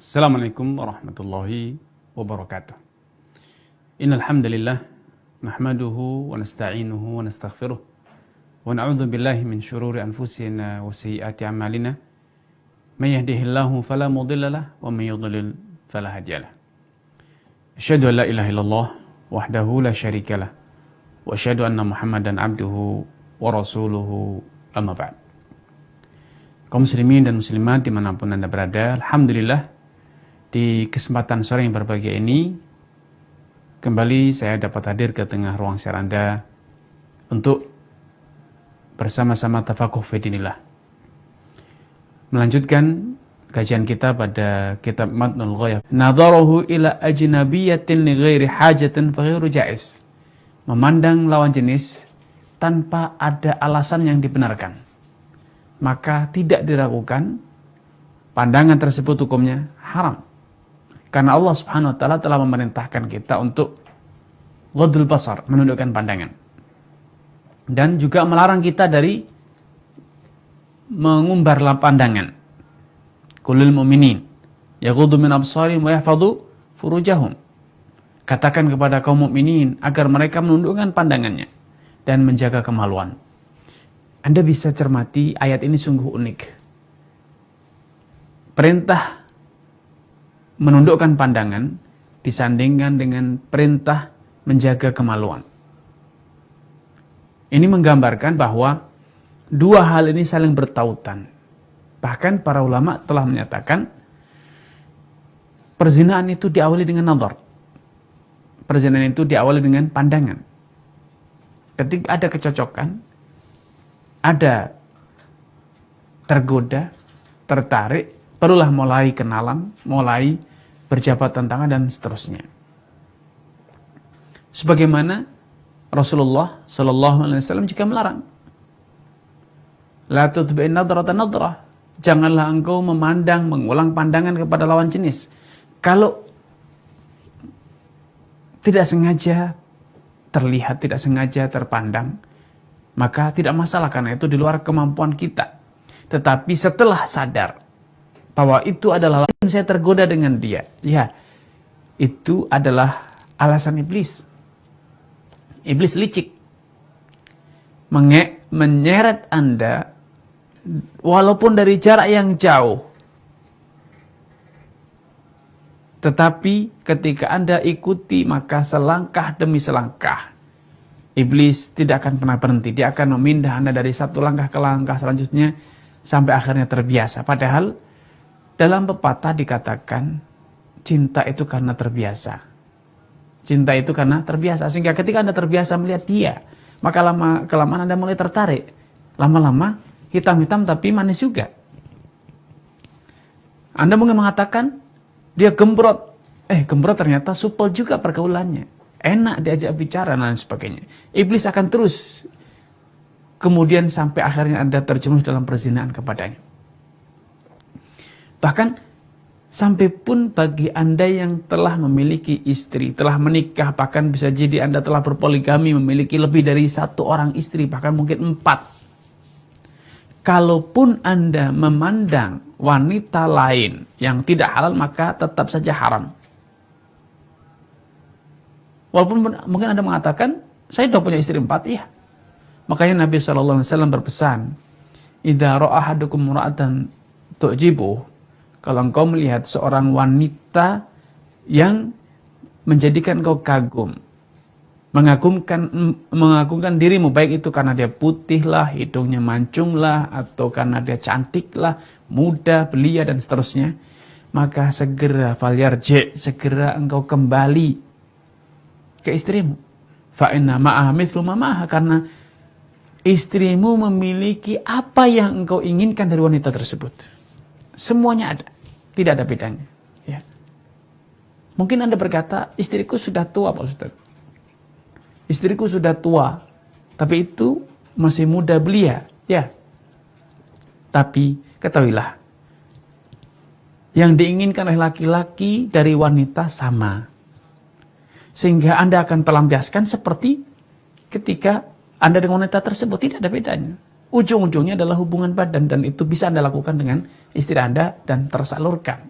Assalamualaikum warahmatullahi wabarakatuh. Innal hamdalillah nahmaduhu wa nasta'inuhu wa nastaghfiruh wa na'udzu billahi min shururi anfusina wa sayyiati a'malina. May yahdihillahu fala mudilla lahu wa may yudlil fala hadiya lahu. Asyhadu an la ilaha illallah wahdahu la syarika lah wa asyhadu anna Muhammadan abduhu wa rasuluhu amma ba'd. Kaum muslimin dan muslimat dimanapun Anda berada, alhamdulillah di kesempatan sore yang berbahagia ini kembali saya dapat hadir ke tengah ruang siar Anda untuk bersama-sama tafakuh fi dinillah, melanjutkan kajian kita pada kitab Matnul Ghayah, nadharahu ila ajnabiyatin li ghairi hajatin fa ghairu jaiz, memandang lawan jenis tanpa ada alasan yang dibenarkan, maka tidak diragukan pandangan tersebut hukumnya haram. Karena Allah Subhanahu wa taala telah memerintahkan kita untuk ghadul basar, menundukkan pandangan. Dan juga melarang kita dari mengumbar pandangan. Qulil mu'minin yaghuddu min absarihim wa yahfadhu furujahum. Katakan kepada kaum mukminin agar mereka menundukkan pandangannya dan menjaga kemaluan. Anda bisa cermati ayat ini sungguh unik. Perintah menundukkan pandangan disandingkan dengan perintah menjaga kemaluan. Ini menggambarkan bahwa dua hal ini saling bertautan. Bahkan para ulama telah menyatakan perzinahan itu diawali dengan nadhar. Perzinahan itu diawali dengan pandangan. Ketika ada kecocokan, ada tergoda, tertarik, perlulah mulai kenalan, mulai berjabat tangan dan seterusnya. Sebagaimana Rasulullah Shallallahu Alaihi Wasallam juga melarang, la tutbi'in nadratan nadrah, janganlah engkau memandang, mengulang pandangan kepada lawan jenis. Kalau tidak sengaja terlihat, tidak sengaja terpandang, maka tidak masalah karena itu di luar kemampuan kita. Tetapi setelah sadar bahwa itu adalah saya tergoda dengan dia, ya, itu adalah alasan iblis. Iblis licik menyeret Anda walaupun dari jarak yang jauh. Tetapi ketika Anda ikuti, maka selangkah demi selangkah iblis tidak akan pernah berhenti. Dia akan memindah Anda dari satu langkah ke langkah selanjutnya sampai akhirnya terbiasa. Padahal dalam pepatah dikatakan cinta itu karena terbiasa. Cinta itu karena terbiasa. Sehingga ketika Anda terbiasa melihat dia, maka kelamaan Anda mulai tertarik. Lama-lama hitam-hitam tapi manis juga. Anda mungkin mengatakan dia gembrot. Gembrot ternyata supel juga pergaulannya. Enak diajak bicara dan lain sebagainya. Iblis akan terus kemudian sampai akhirnya Anda terjerumus dalam perzinahan kepadanya. Bahkan sampai pun bagi Anda yang telah memiliki istri, telah menikah, bahkan bisa jadi Anda telah berpoligami, memiliki lebih dari satu orang istri, bahkan mungkin 4. Kalaupun Anda memandang wanita lain yang tidak halal, maka tetap saja haram. Walaupun mungkin Anda mengatakan, saya sudah punya istri 4, iya. Makanya Nabi SAW berpesan, idza ra'a ahadukum imra'atan tu'jibuh, kalau engkau melihat seorang wanita yang menjadikan engkau kagum, mengagumkan dirimu, baik itu karena dia putih lah, hidungnya mancung lah, atau karena dia cantik lah, muda, belia dan seterusnya, maka segera segera engkau kembali ke istrimu. Fa inna ma'aha mithlu ma ma'aha, karena istrimu memiliki apa yang engkau inginkan dari wanita tersebut. Semuanya ada, tidak ada bedanya. Ya. Mungkin Anda berkata, istriku sudah tua Pak Ustaz. Istriku sudah tua, tapi itu masih muda belia. Ya. Tapi ketahuilah, yang diinginkan oleh laki-laki dari wanita sama. Sehingga Anda akan pelampiaskan seperti ketika Anda dengan wanita tersebut, tidak ada bedanya. Ujung-ujungnya adalah hubungan badan, dan itu bisa Anda lakukan dengan istri Anda dan tersalurkan.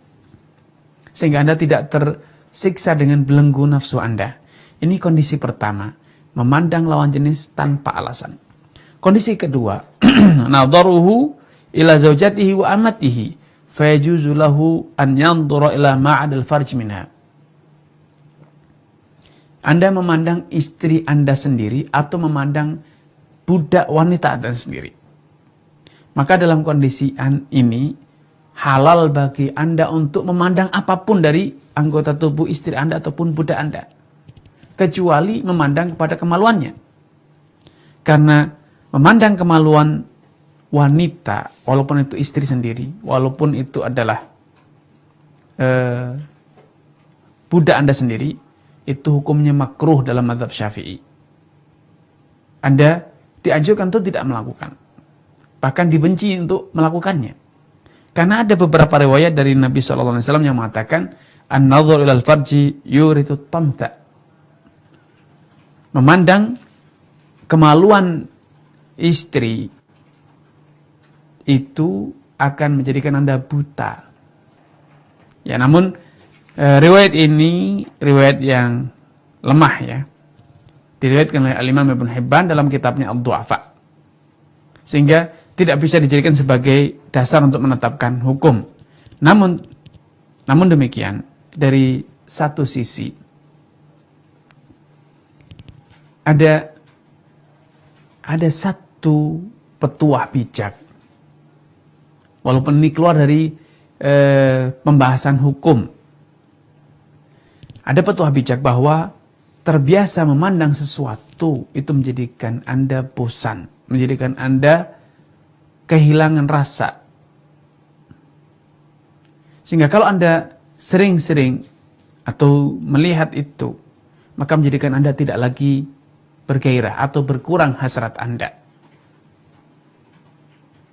sehingga Anda tidak tersiksa dengan belenggu nafsu Anda. Ini kondisi pertama, memandang lawan jenis tanpa alasan. Kondisi kedua, nadharuhu ila zaujatihi wa amatihi fayajuzu lahu an yanzura ila ma'adal farj minha. Anda memandang istri Anda sendiri atau memandang budak wanita Anda sendiri. Maka dalam kondisi ini, halal bagi Anda untuk memandang apapun dari anggota tubuh istri Anda ataupun budak Anda. Kecuali memandang kepada kemaluannya. Karena memandang kemaluan wanita, walaupun itu istri sendiri, walaupun itu adalah budak Anda sendiri, itu hukumnya makruh dalam mazhab Syafi'i. Anda dianjurkan untuk tidak melakukan. Bahkan dibenci untuk melakukannya. Karena ada beberapa riwayat dari Nabi SAW yang mengatakan, an-nadhur ilal farji yuritu tamtha. Memandang kemaluan istri itu akan menjadikan Anda buta. Ya, namun riwayat ini riwayat yang lemah ya. Diriwayatkan oleh Al-Imam Ibnu Hibban dalam kitabnya Ad-Du'afa. Sehingga tidak bisa dijadikan sebagai dasar untuk menetapkan hukum. Namun demikian, dari satu sisi ada satu petuah bijak. Walaupun ini keluar dari pembahasan hukum. Ada petuah bijak bahwa terbiasa memandang sesuatu itu menjadikan Anda bosan, menjadikan Anda kehilangan rasa. Sehingga kalau Anda sering-sering atau melihat itu, maka menjadikan Anda tidak lagi bergairah atau berkurang hasrat Anda.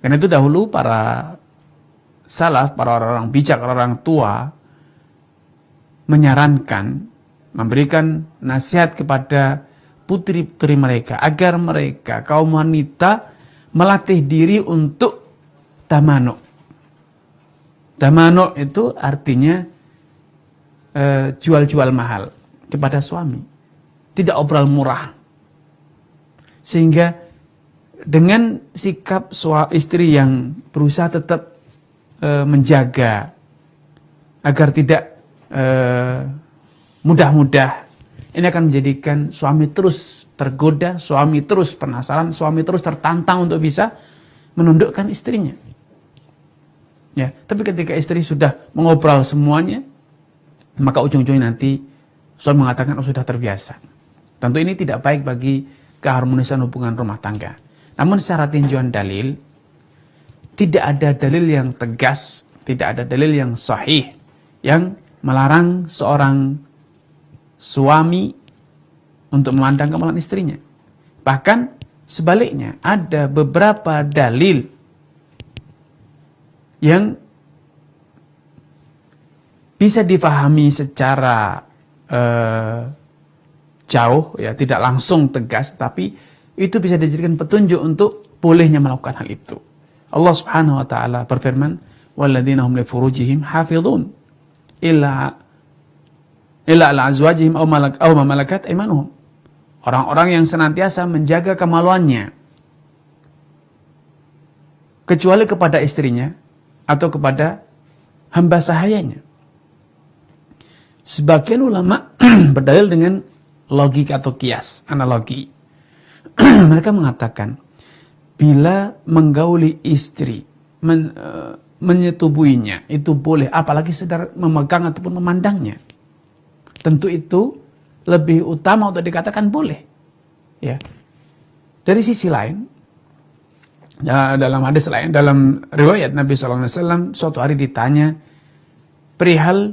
Karena itu dahulu para salaf, para orang-orang bijak, orang-orang tua, menyarankan, memberikan nasihat kepada putri-putri mereka agar mereka, kaum wanita, melatih diri untuk tamanuk. Tamanuk itu artinya jual-jual mahal kepada suami, tidak obral murah. Sehingga dengan sikap istri yang berusaha tetap menjaga agar tidak mudah-mudah, ini akan menjadikan suami terus tergoda, suami terus penasaran, suami terus tertantang untuk bisa menundukkan istrinya. Ya, tapi ketika istri sudah mengobrol semuanya, maka ujung-ujungnya nanti suami mengatakan sudah terbiasa. Tentu ini tidak baik bagi keharmonisan hubungan rumah tangga. Namun secara tinjauan dalil, tidak ada dalil yang tegas, tidak ada dalil yang sahih yang melarang seorang suami untuk memandang kemaluan istrinya. Bahkan sebaliknya, ada beberapa dalil yang bisa difahami secara jauh, ya, tidak langsung tegas, tapi itu bisa dijadikan petunjuk untuk bolehnya melakukan hal itu. Allah Subhanahu wa taala berfirman, "Walladzina hum li furujihim hafizun illa ala azwajihim aw ma malakat aymanuhum." Orang-orang yang senantiasa menjaga kemaluannya kecuali kepada istrinya atau kepada hamba sahayanya. Sebagian ulama berdalil dengan logika atau kias, analogi. Mereka mengatakan, bila menggauli istri, menyetubuhinya, itu boleh, apalagi sedang memegang ataupun memandangnya. Tentu itu lebih utama untuk dikatakan boleh. Ya. Dari sisi lain, dalam hadis lain, dalam riwayat Nabi SAW, suatu hari ditanya perihal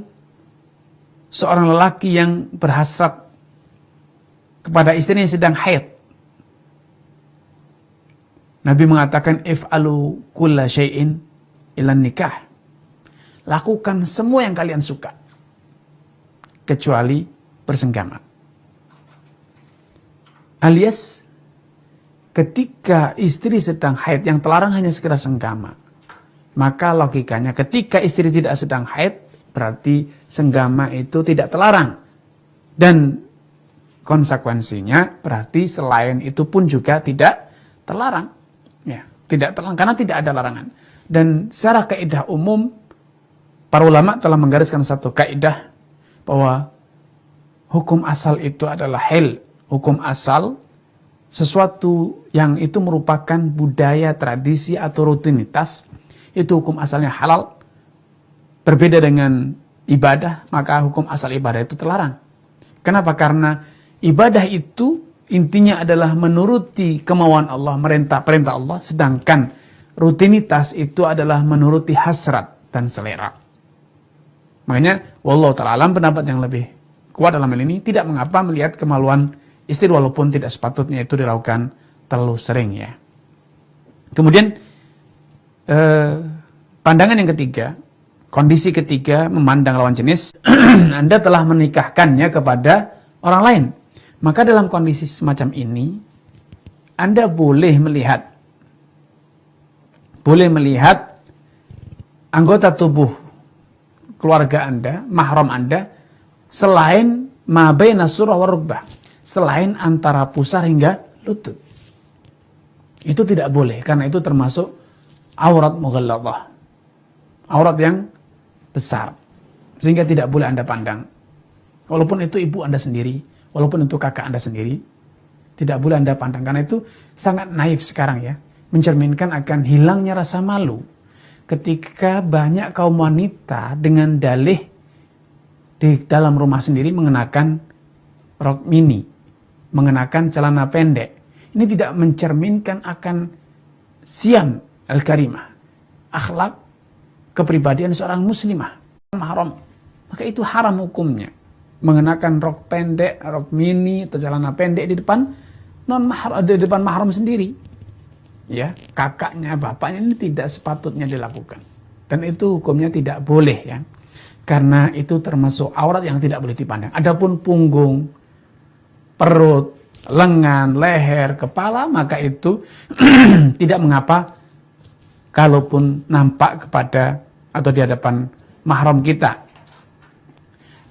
seorang lelaki yang berhasrat kepada istrinya yang sedang haid. Nabi mengatakan, if'alu kulla syai'in ilan nikah. Lakukan semua yang kalian suka, kecuali bersenggama. Alias, ketika istri sedang haid, yang terlarang hanya sekedar senggama. Maka logikanya, ketika istri tidak sedang haid, berarti senggama itu tidak terlarang. Dan konsekuensinya berarti selain itu pun juga tidak terlarang. Ya, tidak terlarang karena tidak ada larangan. Dan secara kaidah umum, para ulama telah menggariskan satu kaidah bahwa hukum asal itu adalah hal. Hukum asal sesuatu yang itu merupakan budaya, tradisi, atau rutinitas, itu hukum asalnya halal. Berbeda dengan ibadah, maka hukum asal ibadah itu terlarang. Kenapa? Karena ibadah itu intinya adalah menuruti kemauan Allah, perintah Allah, sedangkan rutinitas itu adalah menuruti hasrat dan selera. Makanya, wallahu ta'ala alam, pendapat yang lebih kuat dalam hal ini, tidak mengapa melihat kemaluan istri walaupun tidak sepatutnya itu dilakukan terlalu sering ya. Kemudian pandangan yang ketiga, kondisi ketiga, memandang lawan jenis, Anda telah menikahkannya kepada orang lain. Maka dalam kondisi semacam ini, Anda boleh melihat anggota tubuh keluarga Anda, mahram Anda, selain ma baina surah wa rukbah, selain antara pusar hingga lutut. Itu tidak boleh, karena itu termasuk aurat mughalladhah, aurat yang besar, sehingga tidak boleh Anda pandang. Walaupun itu ibu Anda sendiri, walaupun itu kakak Anda sendiri, tidak boleh Anda pandang, karena itu sangat naif sekarang ya, mencerminkan akan hilangnya rasa malu ketika banyak kaum wanita dengan dalih di dalam rumah sendiri mengenakan rok mini, mengenakan celana pendek. Ini tidak mencerminkan akan siam al-karimah, akhlak kepribadian seorang muslimah mahram. Maka itu haram hukumnya, mengenakan rok pendek, rok mini atau celana pendek di depan mahram sendiri. Ya, kakaknya, bapaknya, ini tidak sepatutnya dilakukan. Dan itu hukumnya tidak boleh ya. Karena itu termasuk aurat yang tidak boleh dipandang. Adapun punggung, perut, lengan, leher, kepala, maka itu tidak mengapa kalaupun nampak kepada atau di hadapan mahram kita.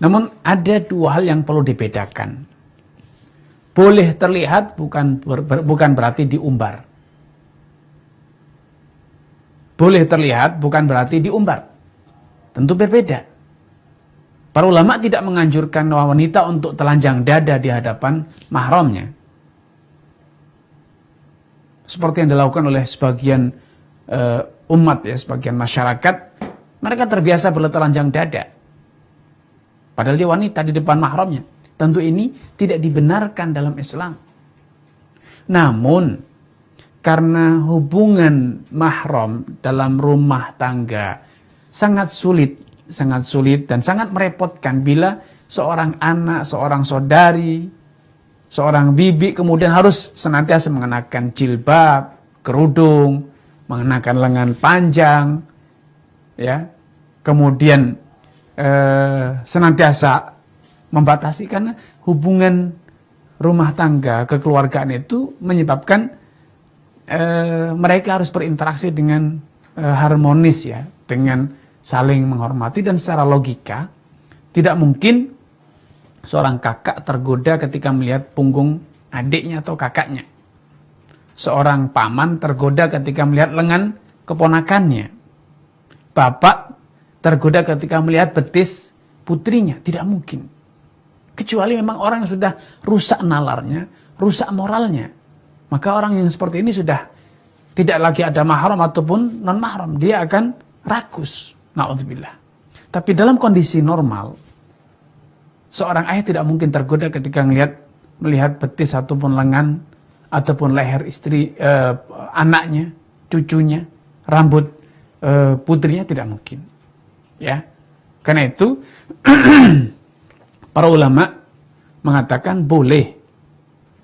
Namun ada dua hal yang perlu dibedakan. Boleh terlihat bukan berarti diumbar. Boleh terlihat bukan berarti diumbar. Tentu berbeda. Para ulama tidak menganjurkan wanita untuk telanjang dada di hadapan mahramnya. Seperti yang dilakukan oleh sebagian umat ya, sebagian masyarakat, mereka terbiasa bertelanjang dada. Padahal dia wanita di depan mahramnya. Tentu ini tidak dibenarkan dalam Islam. Namun karena hubungan mahram dalam rumah tangga sangat sulit dan sangat merepotkan bila seorang anak, seorang saudari, seorang bibi kemudian harus senantiasa mengenakan jilbab, kerudung, mengenakan lengan panjang, ya, kemudian senantiasa membatasi, karena hubungan rumah tangga, kekeluargaan itu menyebabkan mereka harus berinteraksi dengan harmonis ya, dengan saling menghormati. Dan secara logika tidak mungkin seorang kakak tergoda ketika melihat punggung adiknya atau kakaknya. Seorang paman tergoda ketika melihat lengan keponakannya. Bapak tergoda ketika melihat betis putrinya. Tidak mungkin. Kecuali memang orang yang sudah rusak nalarnya, rusak moralnya. Maka orang yang seperti ini sudah tidak lagi ada mahram ataupun non mahram, dia akan rakus. Na'udzubillah. Tapi dalam kondisi normal, seorang ayah tidak mungkin tergoda ketika melihat betis ataupun lengan ataupun leher istri, anaknya, cucunya, rambut putrinya, tidak mungkin. Ya, karena itu para ulama mengatakan boleh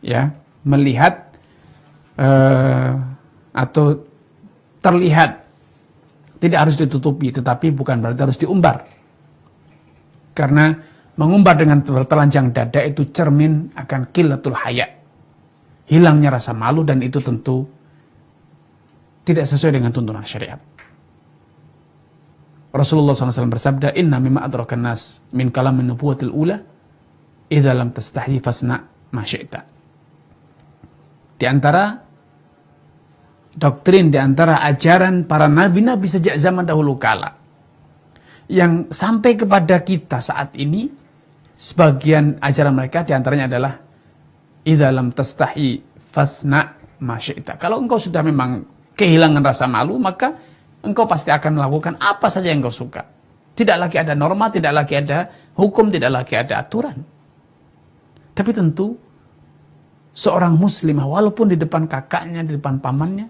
ya melihat atau terlihat, tidak harus ditutupi, tetapi bukan berarti harus diumbar. Karena mengumbar dengan bertelanjang dada itu cermin akan qillatul haya, hilangnya rasa malu, dan itu tentu tidak sesuai dengan tuntunan syariat. Rasulullah SAW bersabda, "Inna mimma adrakan nas min kalamin nubuwatil ula, idza lam tastahi fasna ma syi'ta." Di antara doktrin, di antara ajaran para nabi-nabi sejak zaman dahulu kala, yang sampai kepada kita saat ini, sebagian ajaran mereka di antaranya adalah, idza lam tastahi fasna ma syi'ta. Kalau engkau sudah memang kehilangan rasa malu, maka engkau pasti akan melakukan apa saja yang engkau suka. Tidak lagi ada norma, tidak lagi ada hukum, tidak lagi ada aturan. Tapi tentu seorang muslimah, walaupun di depan kakaknya, di depan pamannya,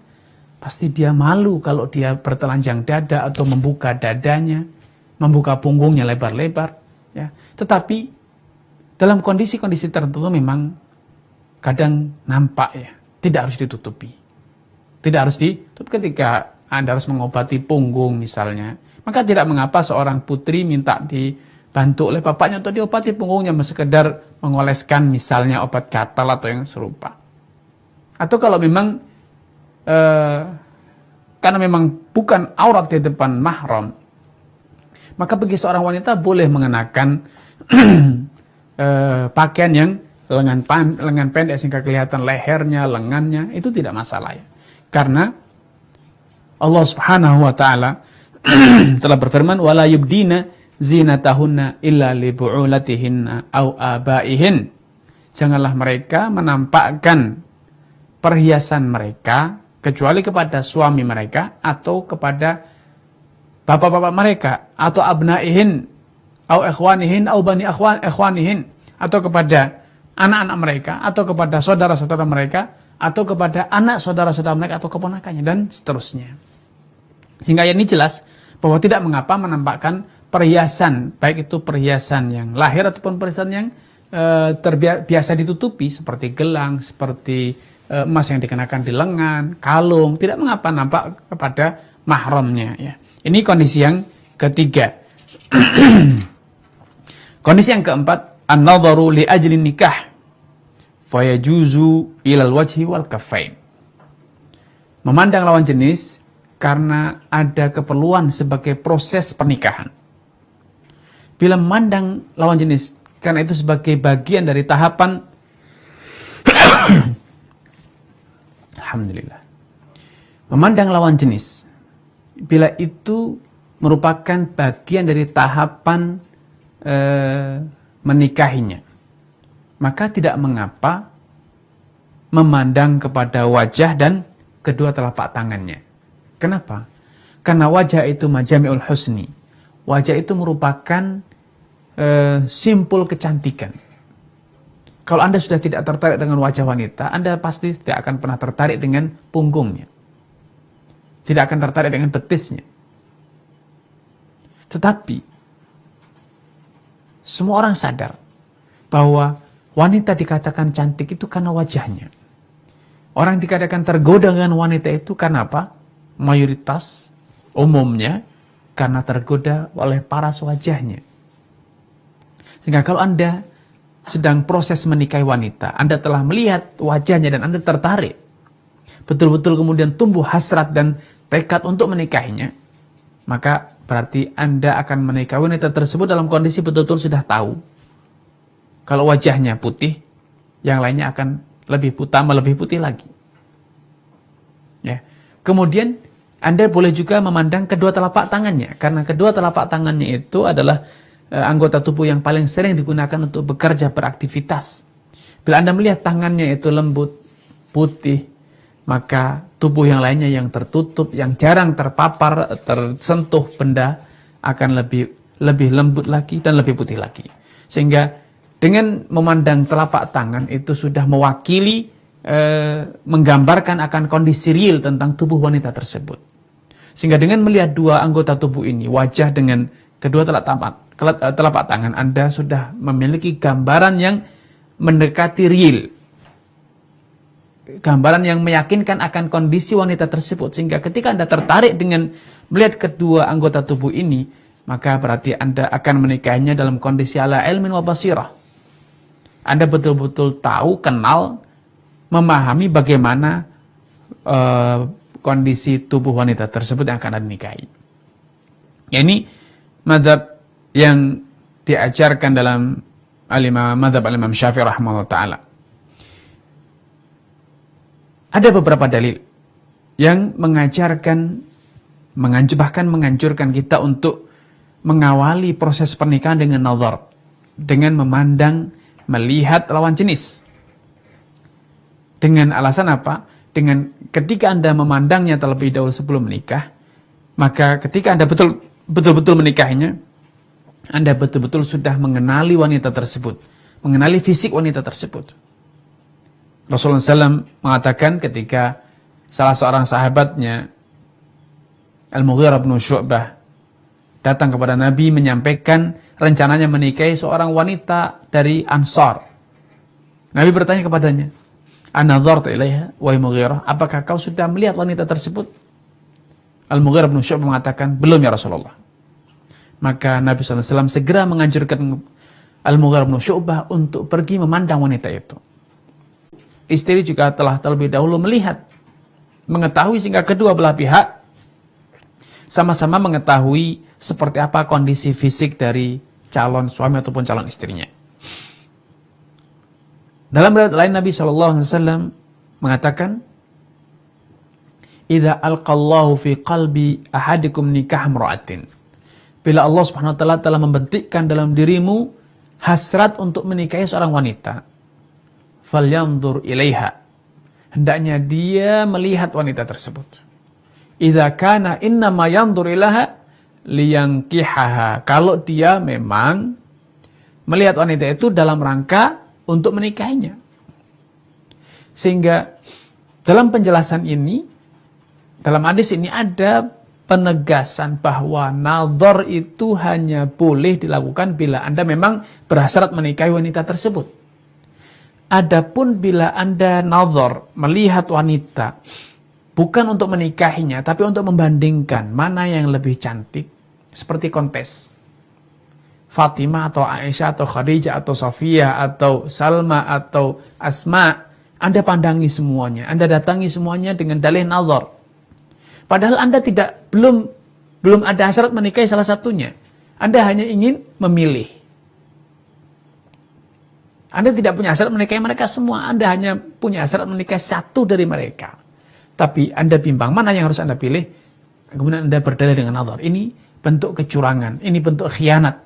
pasti dia malu kalau dia bertelanjang dada atau membuka dadanya, membuka punggungnya lebar-lebar. Ya. Tetapi dalam kondisi-kondisi tertentu memang kadang nampak, ya, tidak harus ditutupi. Tidak harus ditutup. Ketika Anda harus mengobati punggung misalnya, maka tidak mengapa seorang putri minta dibantu oleh bapaknya untuk diobati punggungnya, sekedar mengoleskan misalnya obat gatal atau yang serupa. Atau kalau memang karena memang bukan aurat di depan mahram, maka bagi seorang wanita boleh mengenakan pakaian yang lengan pendek sehingga kelihatan lehernya, lengannya, itu tidak masalah, ya. Karena Allah Subhanahu wa taala telah berfirman, wala yubdina zinatahunna illa li bu'ulatihinna au abaihin. Janganlah mereka menampakkan perhiasan mereka kecuali kepada suami mereka atau kepada bapak-bapak mereka atau abnaihin au ikhwanihin au bani ikhwanihin, atau kepada anak-anak mereka atau kepada saudara-saudara mereka atau kepada anak saudara-saudara mereka atau keponakannya, dan seterusnya. Sehingga ini jelas bahwa tidak mengapa menampakkan perhiasan, baik itu perhiasan yang lahir ataupun perhiasan yang terbiasa ditutupi, seperti gelang, seperti emas yang dikenakan di lengan, kalung, tidak mengapa nampak kepada mahramnya, ya. Ini kondisi yang ketiga. Kondisi yang keempat, an-nadharu li ajli nikah fayajuzu ilal wajhi wal kaffain. Memandang lawan jenis karena ada keperluan sebagai proses pernikahan. Bila memandang lawan jenis karena itu sebagai bagian dari tahapan alhamdulillah. Memandang lawan jenis bila itu merupakan bagian dari tahapan menikahinya, maka tidak mengapa memandang kepada wajah dan kedua telapak tangannya. Kenapa? Karena wajah itu majami'ul husni. Wajah itu merupakan simpul kecantikan. Kalau Anda sudah tidak tertarik dengan wajah wanita, Anda pasti tidak akan pernah tertarik dengan punggungnya. Tidak akan tertarik dengan betisnya. Tetapi semua orang sadar bahwa wanita dikatakan cantik itu karena wajahnya. Orang dikatakan tergoda dengan wanita itu karena apa? Mayoritas umumnya karena tergoda oleh paras wajahnya. Sehingga kalau Anda sedang proses menikahi wanita, Anda telah melihat wajahnya dan Anda tertarik, betul-betul kemudian tumbuh hasrat dan tekad untuk menikahinya, maka berarti Anda akan menikahi wanita tersebut dalam kondisi betul-betul sudah tahu kalau wajahnya putih, yang lainnya akan lebih putih lagi. Ya. Kemudian Anda boleh juga memandang kedua telapak tangannya, karena kedua telapak tangannya itu adalah anggota tubuh yang paling sering digunakan untuk bekerja, beraktivitas. Bila Anda melihat tangannya itu lembut, putih, maka tubuh yang lainnya yang tertutup, yang jarang terpapar, tersentuh benda, akan lebih lembut lagi dan lebih putih lagi. Sehingga dengan memandang telapak tangan itu sudah mewakili, menggambarkan akan kondisi real tentang tubuh wanita tersebut. Sehingga dengan melihat dua anggota tubuh ini, wajah dengan kedua telapak tangan, Anda sudah memiliki gambaran yang mendekati real. Gambaran yang meyakinkan akan kondisi wanita tersebut. Sehingga ketika Anda tertarik dengan melihat kedua anggota tubuh ini, maka berarti Anda akan menikahinya dalam kondisi ala ilmin wa basirah. Anda betul-betul tahu, kenal, memahami bagaimana kondisi tubuh wanita tersebut yang akan Anda nikahi. Ya, ini mazhab yang diajarkan dalam mazhab al-Imam Syafi'i rahimahullah ta'ala. Ada beberapa dalil yang bahkan menganjurkan kita untuk mengawali proses pernikahan dengan nazar, dengan melihat lawan jenis. Dengan alasan apa? Dengan ketika Anda memandangnya terlebih dahulu sebelum menikah, maka ketika Anda betul-betul menikahinya, Anda betul-betul sudah mengenali wanita tersebut, mengenali fisik wanita tersebut. Rasulullah SAW mengatakan ketika salah seorang sahabatnya, Al-Mughirah bin Syu'bah, datang kepada Nabi menyampaikan rencananya menikahi seorang wanita dari Ansar. Nabi bertanya kepadanya, "An-nadharta ilaiha wa Mughirah, apakah kau sudah melihat wanita tersebut?" Al-Mughirah bin Syu'bah mengatakan, "Belum ya Rasulullah." Maka Nabi SAW segera menganjurkan Al-Mughirah bin Syu'bah untuk pergi memandang wanita itu. Istri juga telah terlebih dahulu melihat, mengetahui, sehingga kedua belah pihak sama-sama mengetahui seperti apa kondisi fisik dari calon suami ataupun calon istrinya. Dalam riwayat lain Nabi SAW mengatakan, "Idza alqallahu fi qalbi ahadikum nikah imra'atin." Bila Allah Subhanahu wa taala telah membentikkan dalam dirimu hasrat untuk menikahi seorang wanita, falyanzur ilaiha, hendaknya dia melihat wanita tersebut. Idza kana innama yanzur ilaiha liyankihaha, kalau dia memang melihat wanita itu dalam rangka untuk menikahinya. Sehingga dalam penjelasan ini, dalam hadis ini ada penegasan bahwa nazar itu hanya boleh dilakukan bila Anda memang berhasrat menikahi wanita tersebut. Adapun bila Anda nazar melihat wanita bukan untuk menikahinya, tapi untuk membandingkan mana yang lebih cantik, seperti kontes Fatimah atau Aisyah atau Khadijah atau Safiyah atau Salma atau Asma, Anda pandangi semuanya, Anda datangi semuanya dengan dalih nazar. Padahal Anda belum ada hasrat menikahi salah satunya. Anda hanya ingin memilih. Anda tidak punya hasrat menikahi mereka semua. Anda hanya punya hasrat menikahi satu dari mereka. Tapi Anda bimbang mana yang harus Anda pilih. Kemudian Anda berdalil dengan nazar. Ini bentuk kecurangan. Ini bentuk khianat.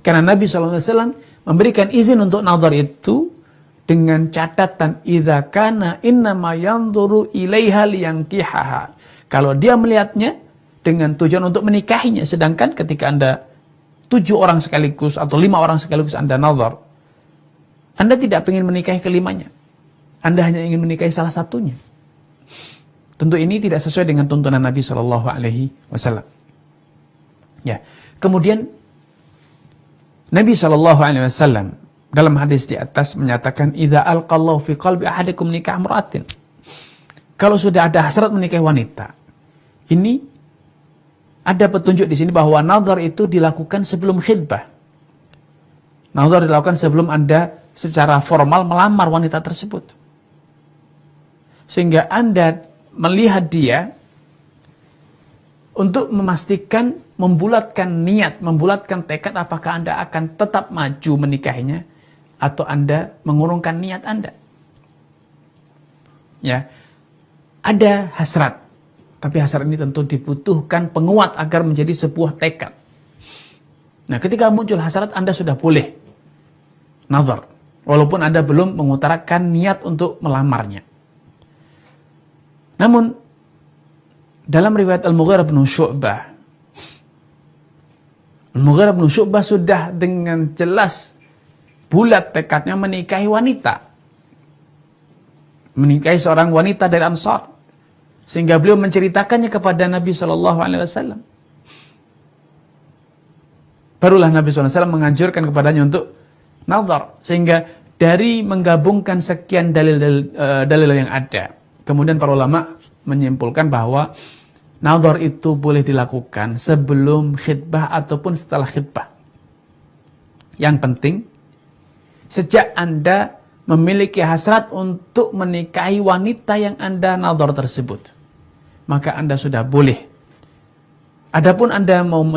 Karena Nabi SAW memberikan izin untuk nazar itu dengan catatan idza kana innama yanzuru ilaiha liyankihaha. Kalau dia melihatnya dengan tujuan untuk menikahinya, sedangkan ketika Anda 7 orang sekaligus atau 5 orang sekaligus Anda nazar, Anda tidak ingin menikahi kelimanya. Anda hanya ingin menikahi salah satunya. Tentu ini tidak sesuai dengan tuntunan Nabi SAW. Ya. Kemudian Nabi SAW dalam hadis di atas menyatakan, "Idza alqallahu fi qalbi ahadikum nikah imra'atin." Kalau sudah ada hasrat menikahi wanita, ini ada petunjuk di sini bahwa nazar itu dilakukan sebelum khitbah. Nazar dilakukan sebelum Anda secara formal melamar wanita tersebut. Sehingga Anda melihat dia untuk memastikan, membulatkan niat, membulatkan tekad apakah Anda akan tetap maju menikahinya atau Anda mengurungkan niat Anda. Ya. Ada hasrat, tapi hasrat ini tentu dibutuhkan penguat agar menjadi sebuah tekad. Nah, ketika muncul hasrat, Anda sudah boleh nazar, walaupun Anda belum mengutarakan niat untuk melamarnya. Namun, dalam riwayat Al-Mughirah bin Syu'bah, Al-Mughirah bin Syu'bah sudah dengan jelas bulat tekadnya menikahi wanita. Menikahi seorang wanita dari Ansar. Sehingga beliau menceritakannya kepada Nabi SAW. Barulah Nabi SAW menganjurkan kepadanya untuk nazar. Sehingga dari menggabungkan sekian dalil yang ada, kemudian para ulama menyimpulkan bahwa nazar itu boleh dilakukan sebelum khitbah ataupun setelah khitbah. Yang penting, sejak Anda memiliki hasrat untuk menikahi wanita yang Anda nazar tersebut, maka Anda sudah boleh Adapun Anda mau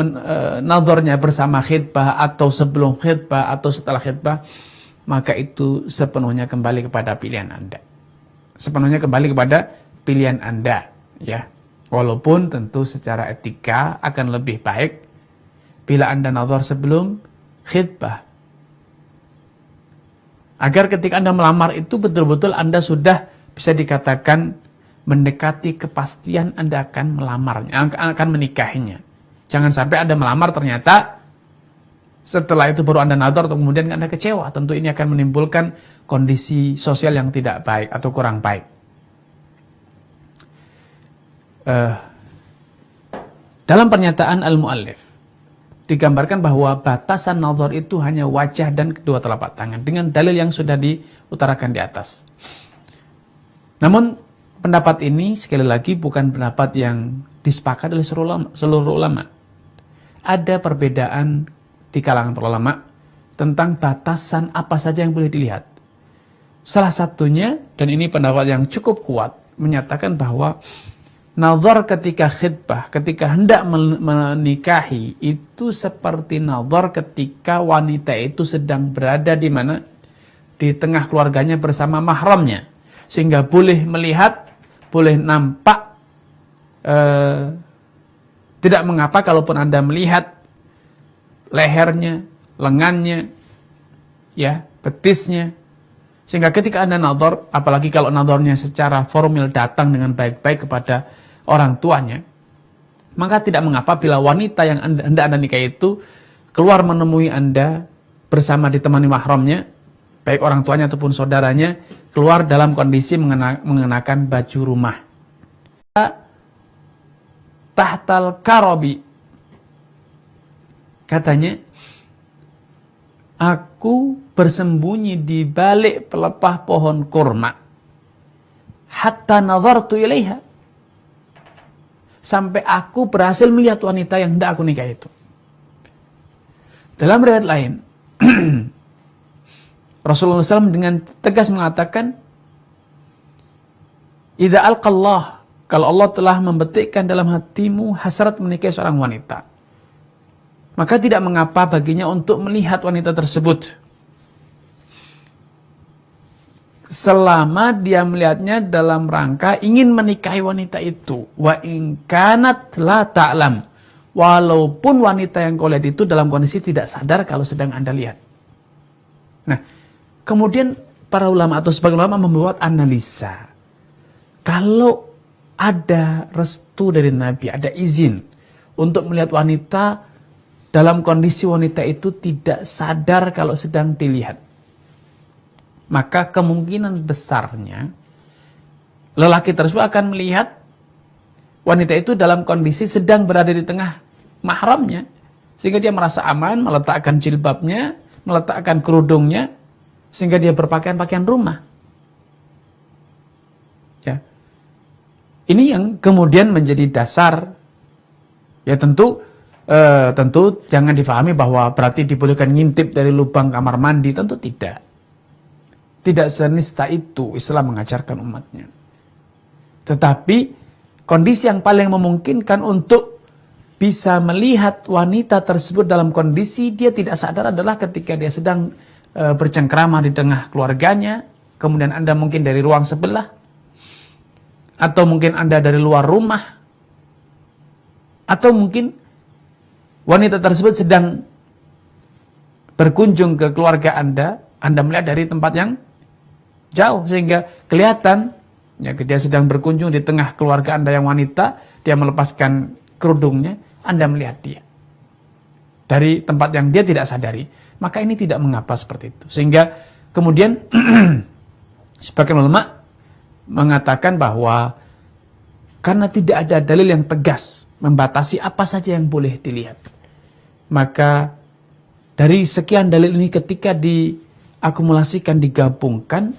nadharnya bersama khitbah atau sebelum khitbah atau setelah khitbah, maka itu sepenuhnya kembali kepada pilihan Anda. Sepenuhnya kembali kepada pilihan Anda, ya. Walaupun tentu secara etika akan lebih baik bila Anda nadhar sebelum khitbah. Agar ketika Anda melamar itu betul-betul Anda sudah bisa dikatakan mendekati kepastian Anda akan melamarnya, akan menikahinya. Jangan sampai Anda melamar ternyata setelah itu baru Anda nadhar atau kemudian Anda kecewa. Tentu ini akan menimbulkan kondisi sosial yang tidak baik atau kurang baik. Dalam pernyataan al-muallif digambarkan bahwa batasan nadhar itu hanya wajah dan kedua telapak tangan dengan dalil yang sudah diutarakan di atas. Namun pendapat ini sekali lagi bukan pendapat yang disepakati oleh seluruh ulama. Ada perbedaan di kalangan para ulama tentang batasan apa saja yang boleh dilihat. Salah satunya, dan ini pendapat yang cukup kuat, menyatakan bahwa nadhar ketika khitbah, ketika hendak menikahi, itu seperti nadhar ketika wanita itu sedang berada di mana? Di tengah keluarganya bersama mahramnya. Sehingga boleh melihat, boleh nampak, tidak mengapa kalaupun Anda melihat lehernya, lengannya, ya, betisnya. Sehingga ketika Anda nadhar, apalagi kalau nadharnya secara formal datang dengan baik-baik kepada orang tuanya, maka tidak mengapa bila wanita yang hendak Anda nikahi itu keluar menemui Anda bersama ditemani mahramnya, baik orang tuanya ataupun saudaranya, keluar dalam kondisi mengenakan baju rumah. Tahtal karobi, katanya, aku bersembunyi di balik pelepah pohon kurma hatta nazartu ilaiha, sampai aku berhasil melihat wanita yang hendak aku nikah itu. Dalam riwayat lain, Rasulullah SAW dengan tegas mengatakan, idza alqallah, kalau Allah telah membetikkan dalam hatimu hasrat menikahi seorang wanita, maka tidak mengapa baginya untuk melihat wanita tersebut, selama dia melihatnya dalam rangka ingin menikahi wanita itu. Wa in kanat la ta'lam, walaupun wanita yang kau lihat itu dalam kondisi tidak sadar kalau sedang Anda lihat. Nah, kemudian para ulama atau sebagian ulama membuat analisa. Kalau ada restu dari Nabi, ada izin untuk melihat wanita dalam kondisi wanita itu tidak sadar kalau sedang dilihat, maka kemungkinan besarnya lelaki tersebut akan melihat wanita itu dalam kondisi sedang berada di tengah mahramnya, sehingga dia merasa aman, meletakkan jilbabnya, meletakkan kerudungnya, sehingga dia berpakaian pakaian rumah. Ya, ini yang kemudian menjadi dasar. Ya tentu jangan difahami bahwa berarti dibolehkan ngintip dari lubang kamar mandi, tentu tidak. Tidak senista itu Islam mengajarkan umatnya. Tetapi kondisi yang paling memungkinkan untuk bisa melihat wanita tersebut dalam kondisi dia tidak sadar adalah ketika dia sedang bercengkrama di tengah keluarganya, kemudian Anda mungkin dari ruang sebelah, atau mungkin Anda dari luar rumah, atau mungkin wanita tersebut sedang berkunjung ke keluarga Anda melihat dari tempat yang jauh, sehingga kelihatan ya, dia sedang berkunjung di tengah keluarga Anda yang wanita, dia melepaskan kerudungnya, Anda melihat dia dari tempat yang dia tidak sadari, maka ini tidak mengapa seperti itu. Sehingga kemudian sebagian ulama mengatakan bahwa karena tidak ada dalil yang tegas membatasi apa saja yang boleh dilihat, maka dari sekian dalil ini ketika diakumulasikan, digabungkan,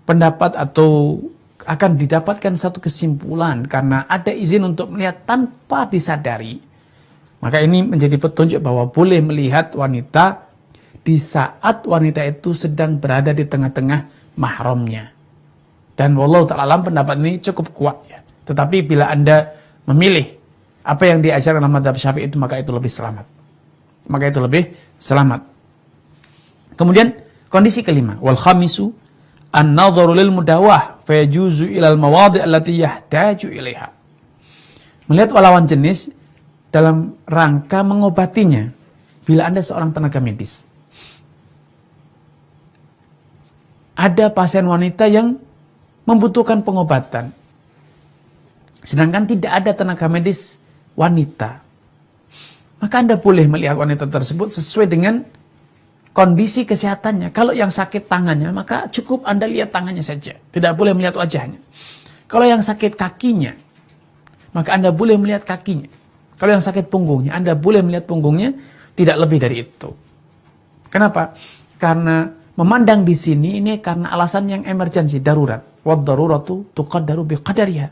pendapat atau akan didapatkan satu kesimpulan karena ada izin untuk melihat tanpa disadari, maka ini menjadi petunjuk bahwa boleh melihat wanita di saat wanita itu sedang berada di tengah-tengah mahramnya. Dan wallahu ta'ala alam, pendapat ini cukup kuat ya. Tetapi bila Anda memilih apa yang diajarkan dalam mazhab Syafi'i itu, maka itu lebih selamat. Maka itu lebih selamat. Kemudian kondisi kelima, wal khamisu an-nadharu lil mudawah fa yajuzu ila al-mawadi' allati yahtaju ilaiha. Melihat lawan jenis dalam rangka mengobatinya bila Anda seorang tenaga medis. Ada pasien wanita yang membutuhkan pengobatan, sedangkan tidak ada tenaga medis wanita. Maka Anda boleh melihat wanita tersebut sesuai dengan kondisi kesehatannya. Kalau yang sakit tangannya, maka cukup Anda lihat tangannya saja. Tidak boleh melihat wajahnya. Kalau yang sakit kakinya, maka Anda boleh melihat kakinya. Kalau yang sakit punggungnya, Anda boleh melihat punggungnya, tidak lebih dari itu. Kenapa? Karena memandang di sini ini karena alasan yang emergensi, darurat. Wad daruratu tuqaddaru biqadariha.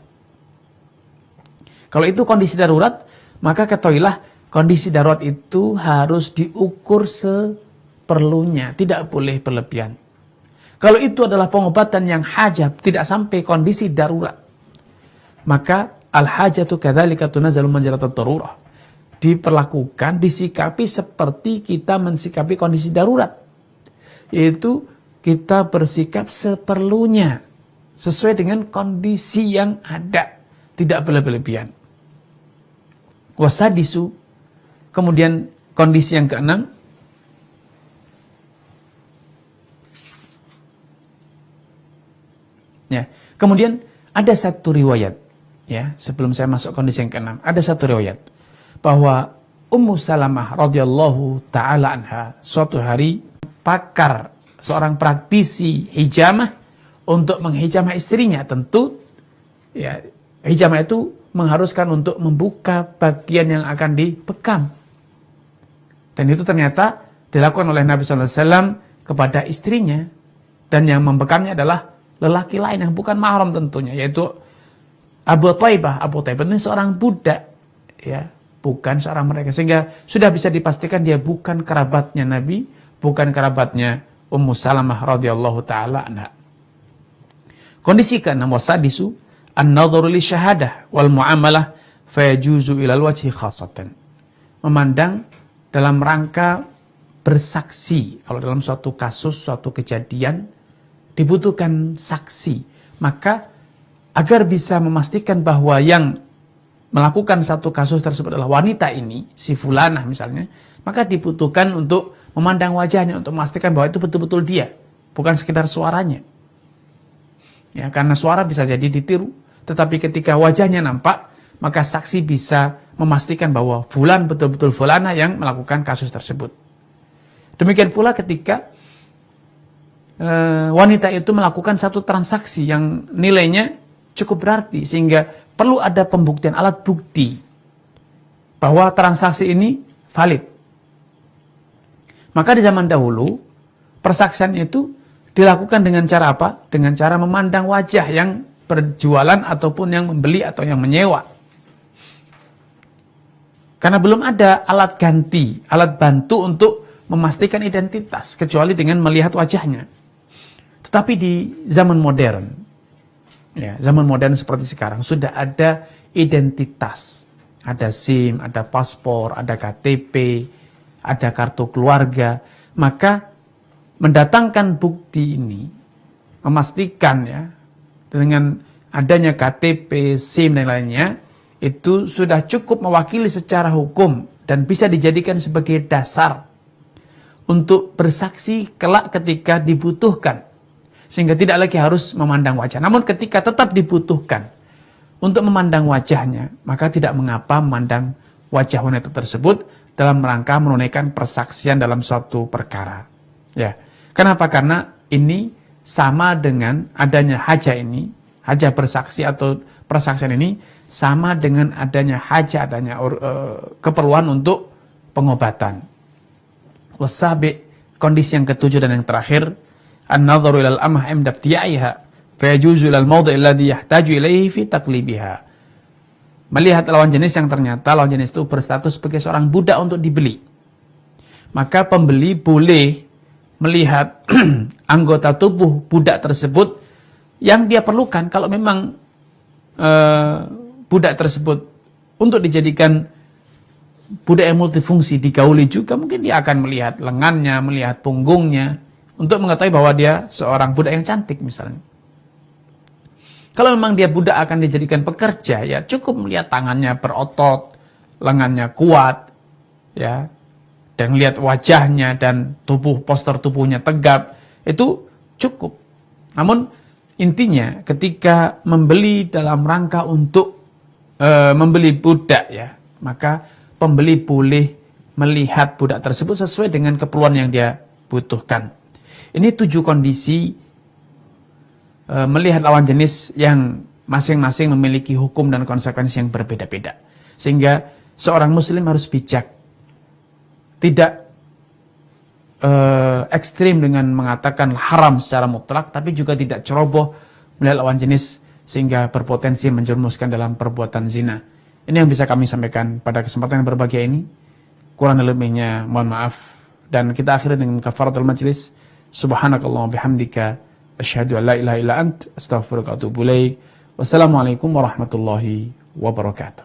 Kalau itu kondisi darurat, maka ketahuilah kondisi darurat itu harus diukur seperlunya, tidak boleh berlebihan. Kalau itu adalah pengobatan yang hajat, tidak sampai kondisi darurat, maka al-hajatu kadzalika tunazzalu manzilatat darurah. Diperlakukan, disikapi seperti kita mensikapi kondisi darurat. Yaitu kita bersikap seperlunya, sesuai dengan kondisi yang ada, tidak berlebihan. Wasadisu, kemudian kondisi yang keenam, ya. Kemudian ada satu riwayat, ya, sebelum saya masuk kondisi yang keenam, ada satu riwayat bahwa Ummu Salamah radhiyallahu taala anha suatu hari pakar, seorang praktisi hijamah untuk menghijamah istrinya. Tentu ya, hijamah itu mengharuskan untuk membuka bagian yang akan dibekam. Dan itu ternyata dilakukan oleh Nabi SAW kepada istrinya. Dan yang membekamnya adalah lelaki lain yang bukan mahram tentunya, yaitu Abu Taibah. Abu Taibah ini seorang budak, ya, bukan seorang mereka. Sehingga sudah bisa dipastikan dia bukan kerabatnya Nabi, bukan kerabatnya Ummu Salamah radhiyallahu taala anha. Kondisi ke-6, wasadisu an-nadharu li syahadah wal muamalah fa yajuzu ilal wajhi khassatan. Memandang dalam rangka bersaksi. Kalau dalam suatu kasus, suatu kejadian dibutuhkan saksi, maka agar bisa memastikan bahwa yang melakukan satu kasus tersebut adalah wanita ini, si fulanah misalnya, maka dibutuhkan untuk memandang wajahnya untuk memastikan bahwa itu betul-betul dia, bukan sekedar suaranya. Ya, karena suara bisa jadi ditiru, tetapi ketika wajahnya nampak, maka saksi bisa memastikan bahwa fulan betul-betul fulana yang melakukan kasus tersebut. Demikian pula ketika wanita itu melakukan satu transaksi yang nilainya cukup berarti, sehingga perlu ada pembuktian, alat bukti bahwa transaksi ini valid. Maka di zaman dahulu, persaksian itu dilakukan dengan cara apa? Dengan cara memandang wajah yang berjualan ataupun yang membeli atau yang menyewa. Karena belum ada alat ganti, alat bantu untuk memastikan identitas, kecuali dengan melihat wajahnya. Tetapi di zaman modern, ya, zaman modern seperti sekarang, sudah ada identitas. Ada SIM, ada paspor, ada KTP, ada kartu keluarga. Maka mendatangkan bukti ini, memastikan ya, dengan adanya KTP, SIM dan lainnya, itu sudah cukup mewakili secara hukum dan bisa dijadikan sebagai dasar untuk bersaksi kelak ketika dibutuhkan. Sehingga tidak lagi harus memandang wajah. Namun ketika tetap dibutuhkan untuk memandang wajahnya, maka tidak mengapa memandang wajah wanita tersebut dalam rangka menunaikan persaksian dalam suatu perkara. Ya. Kenapa? Karena ini sama dengan adanya hajah ini, hajah bersaksi atau persaksian ini sama dengan adanya hajah, adanya keperluan untuk pengobatan. Wasabi, kondisi yang ketujuh dan yang terakhir, an-nadharu ilal amah imda ibtiya'iha fa yajuzu ilal mawdi' alladhi yahtaju ilaihi fi taqlibiha. Melihat lawan jenis yang ternyata lawan jenis itu berstatus sebagai seorang budak untuk dibeli. Maka pembeli boleh melihat anggota tubuh budak tersebut yang dia perlukan. Kalau memang budak tersebut untuk dijadikan budak yang multifungsi, digauli juga, mungkin dia akan melihat lengannya, melihat punggungnya, untuk mengetahui bahwa dia seorang budak yang cantik misalnya. Kalau memang dia budak akan dijadikan pekerja, ya cukup melihat tangannya berotot, lengannya kuat, ya, dan lihat wajahnya dan postur tubuhnya tegap, itu cukup. Namun intinya ketika membeli dalam rangka untuk membeli budak, ya, maka pembeli boleh melihat budak tersebut sesuai dengan keperluan yang dia butuhkan. Ini 7 kondisi melihat lawan jenis yang masing-masing memiliki hukum dan konsekuensi yang berbeda-beda. Sehingga seorang muslim harus bijak. Tidak ekstrim dengan mengatakan haram secara mutlak, tapi juga tidak ceroboh melihat lawan jenis sehingga berpotensi menjerumuskan dalam perbuatan zina. Ini yang bisa kami sampaikan pada kesempatan yang berbahagia ini. Kurang lebihnya mohon maaf. Dan kita akhiri dengan kafaratul majlis. Subhanakallah bihamdika. Asyhadu an la ilaha illa ant. Astaghfiruka wa atubu ilaik. Wassalamualaikum warahmatullahi wabarakatuh.